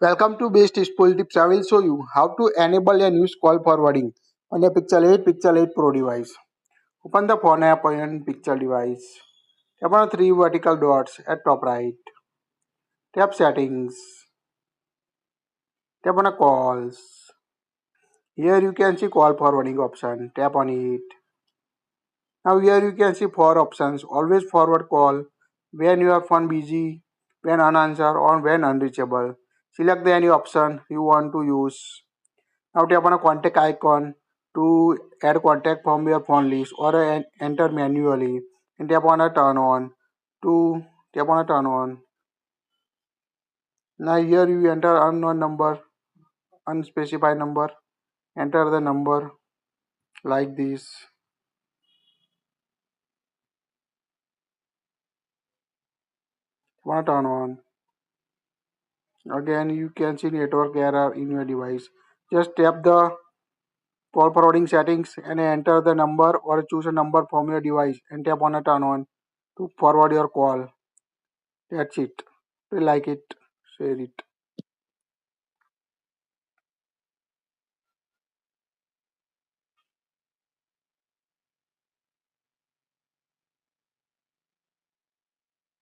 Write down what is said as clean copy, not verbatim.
Welcome to BestusefulTips. I will show you how to enable and use call forwarding on a Pixel 8 Pro device. Open the phone app on Pixel device. Tap on the three vertical dots at top right. Tap settings. Tap on the calls. Here you can see call forwarding option. Tap on it. Now here you can see four options. Always forward call. When your phone busy. When unanswered or when unreachable. Select any option you want to use. Now tap on a contact icon to add contact from your phone list or enter manually and tap on a turn on to tap on a turn on. Now here you enter unknown number, unspecified number, enter the number like this. Tap on a turn on. Again you can see network error in your device. Just tap the call forwarding settings and enter the number or choose a number from your device and tap on a turn on to forward your call. That's it. If you like it, share it.